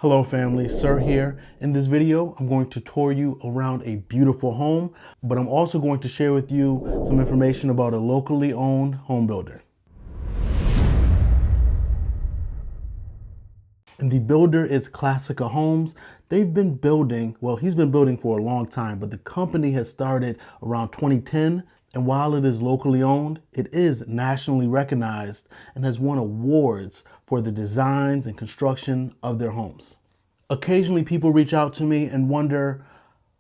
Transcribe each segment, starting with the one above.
Hello family, Sir here. In this video, I'm going to tour you around a beautiful home, but I'm also going to share with you some information about a locally owned home builder. And the builder is Classica Homes. They've been building, well, he's been building for a long time, but the company has started around 2010. And while it is locally owned, it is nationally recognized and has won awards for the designs and construction of their homes. Occasionally people reach out to me and wonder,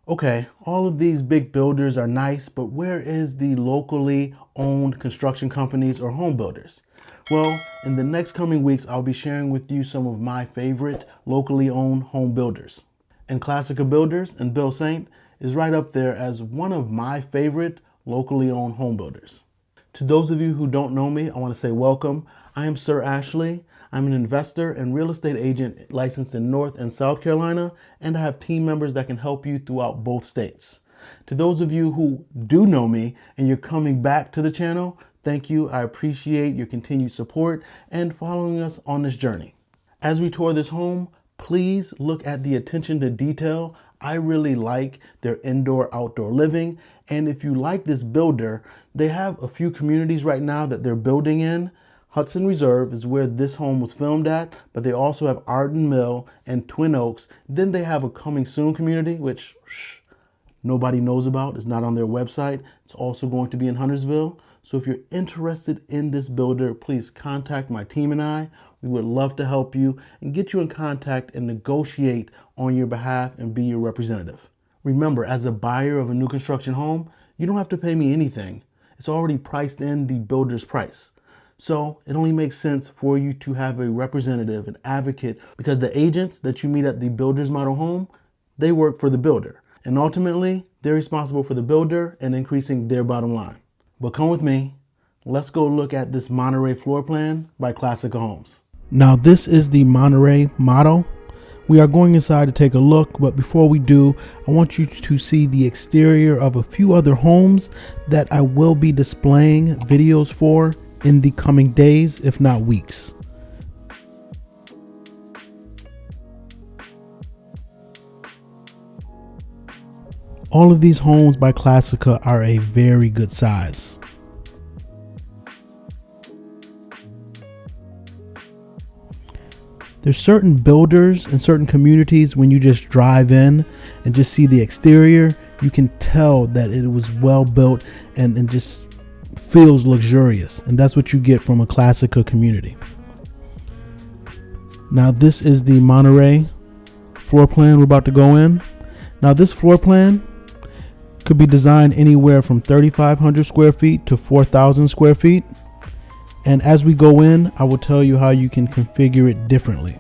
okay, all of these big builders are nice, but where is the locally owned construction companies or home builders? Well, in the next coming weeks, I'll be sharing with you some of my favorite locally owned home builders. And Classica Builders and Bill Saint is right up there as one of my favorite locally owned home builders. To those of you who don't know me, I want to say welcome. I am Sir Ashley. I'm an investor and real estate agent licensed in North and South Carolina, and I have team members that can help you throughout both states. To those of you who do know me and you're coming back to the channel, thank you. I appreciate your continued support and following us on this journey. As we tour this home, please look at the attention to detail. I really like their indoor-outdoor living. And if you like this builder, they have a few communities right now that they're building in. Hudson Reserve is where this home was filmed at, but they also have Arden Mill and Twin Oaks. Then they have a coming soon community, which nobody knows about. It's not on their website. It's also going to be in Huntersville. So if you're interested in this builder, please contact my team and I. We would love to help you and get you in contact and negotiate on your behalf and be your representative. Remember, as a buyer of a new construction home, you don't have to pay me anything. It's already priced in the builder's price. So it only makes sense for you to have a representative, an advocate, because the agents that you meet at the builder's model home, they work for the builder. And ultimately, they're responsible for the builder and increasing their bottom line. But come with me. Let's go look at this Monterey floor plan by Classica Homes. Now this is the Monterey model. We are going inside to take a look, but before we do, I want you to see the exterior of a few other homes that I will be displaying videos for in the coming days, if not weeks. All of these homes by Classica are a very good size. There's certain builders and certain communities, when you just drive in and just see the exterior, you can tell that it was well built and just feels luxurious. And that's what you get from a Classica community. Now this is the Monterey floor plan we're about to go in. Now this floor plan could be designed anywhere from 3,500 square feet to 4,000 square feet. And as we go in, I will tell you how you can configure it differently.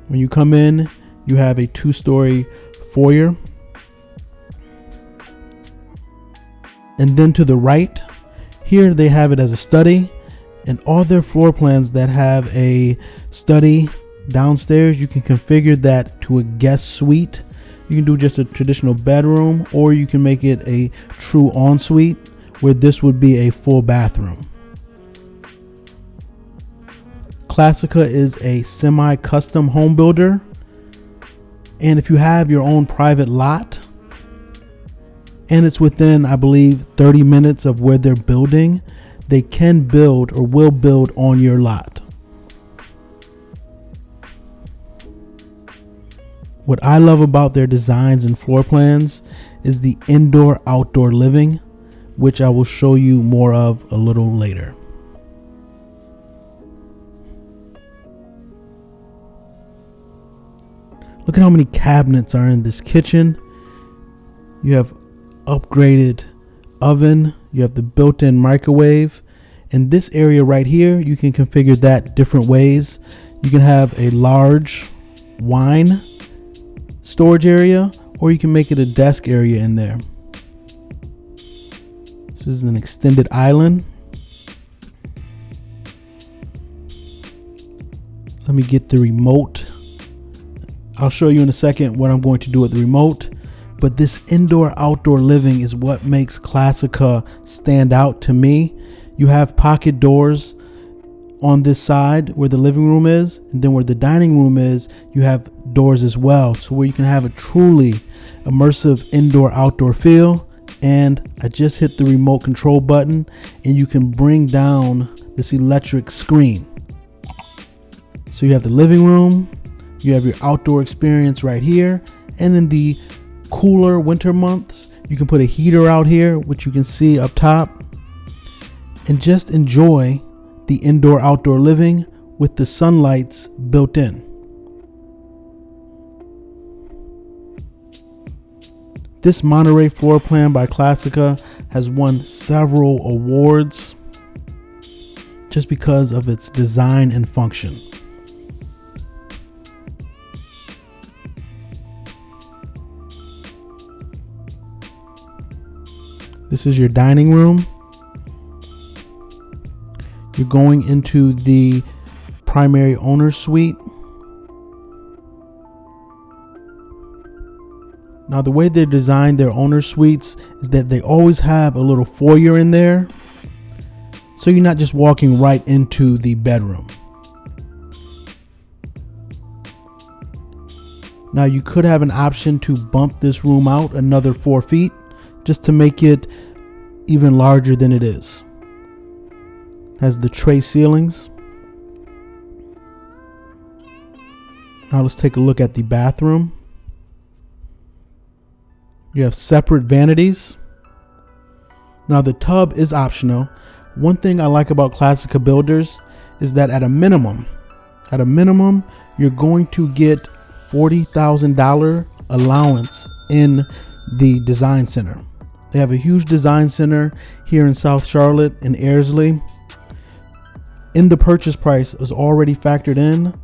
When you come in, you have a 2-story foyer. And then to the right, here they have it as a study. And all their floor plans that have a study downstairs, you can configure that to a guest suite. You can do just a traditional bedroom, or you can make it a true ensuite, where this would be a full bathroom. Classica is a semi-custom home builder. And if you have your own private lot, and it's within, I believe, 30 minutes of where they're building, they can build or will build on your lot. What I love about their designs and floor plans is the indoor-outdoor living, which I will show you more of a little later. Look at how many cabinets are in this kitchen. You have upgraded oven, you have the built-in microwave. In this area right here, you can configure that different ways. You can have a large wine storage area, or you can make it a desk area in there. This is an extended island. Let me get the remote. I'll show you in a second what I'm going to do with the remote. But this indoor-outdoor living is what makes Classica stand out to me. You have pocket doors on this side where the living room is, and then where the dining room is, you have doors as well, so where you can have a truly immersive indoor-outdoor feel. And I just hit the remote control button, and you can bring down this electric screen. So you have the living room, you have your outdoor experience right here, and in the cooler winter months, you can put a heater out here, which you can see up top, and just enjoy the indoor-outdoor living with the sunlights built in. This Monterey floor plan by Classica has won several awards just because of its design and function. This is your dining room. You're going into the primary owner suite. Now, the way they designed their owner suites is that they always have a little foyer in there, so you're not just walking right into the bedroom. Now, you could have an option to bump this room out another 4 feet just to make it even larger than it is. Has the tray ceilings. Now let's take a look at the bathroom. You have separate vanities. Now the tub is optional. One thing I like about Classica builders is that at a minimum, you're going to get $40,000 allowance in the design center. They have a huge design center here in South Charlotte in Airsley. In the purchase price is already factored in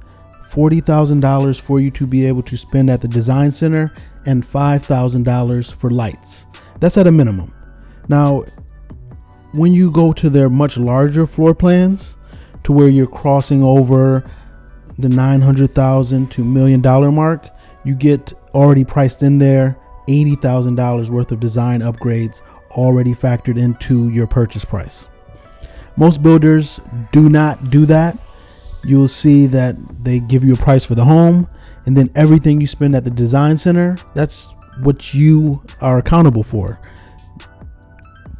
$40,000 for you to be able to spend at the design center and $5,000 for lights. That's at a minimum. Now, when you go to their much larger floor plans to where you're crossing over the $900,000 to $1 million mark, you get already priced in there $80,000 worth of design upgrades already factored into your purchase price. Most builders do not do that. You'll see that they give you a price for the home, and then everything you spend at the design center, that's what you are accountable for.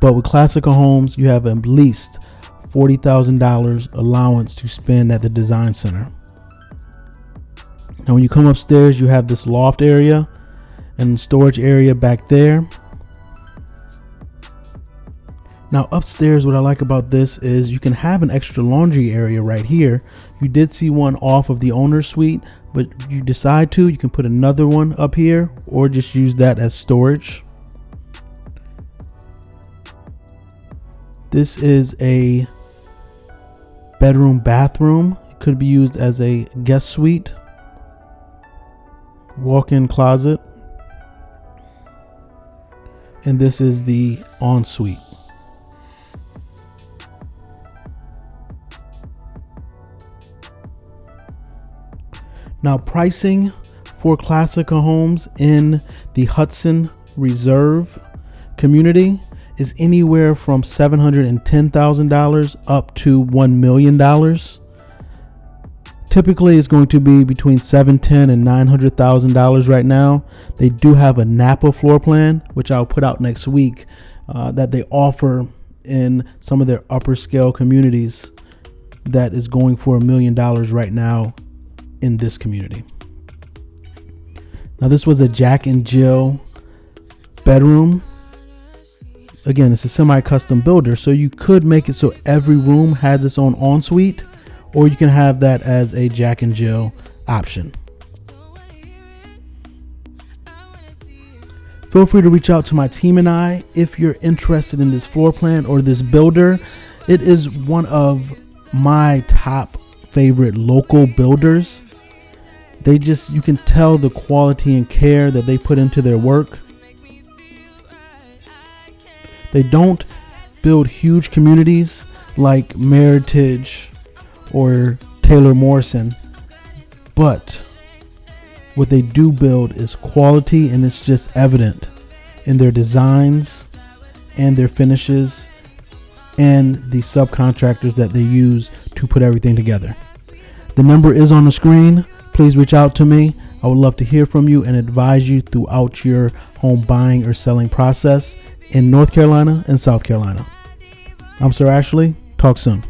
But with Classica Homes, you have at least $40,000 allowance to spend at the design center. Now when you come upstairs, you have this loft area and storage area back there. Now upstairs, what I like about this is you can have an extra laundry area right here. You did see one off of the owner's suite, but if you decide to, you can put another one up here or just use that as storage. This is a bedroom bathroom. It could be used as a guest suite, walk-in closet, and this is the ensuite. Now pricing for Classica Homes in the Hudson Reserve community is anywhere from $710,000 up to $1 million. Typically it's going to be between $710,000 and $900,000 right now. They do have a Napa floor plan, which I'll put out next week, that they offer in some of their upper scale communities that is going for $1 million right now in this community. Now this was a Jack and Jill bedroom. Again, it's a semi-custom builder, so you could make it so every room has its own ensuite, or you can have that as a Jack and Jill option. Feel free to reach out to my team and I if you're interested in this floor plan or this builder. It is one of my top favorite local builders. You can tell the quality and care that they put into their work. They don't build huge communities like Meritage or Taylor Morrison, but what they do build is quality, and it's just evident in their designs and their finishes and the subcontractors that they use to put everything together. The number is on the screen. Please reach out to me. I would love to hear from you and advise you throughout your home buying or selling process in North Carolina and South Carolina. I'm Sir Ashley. Talk soon.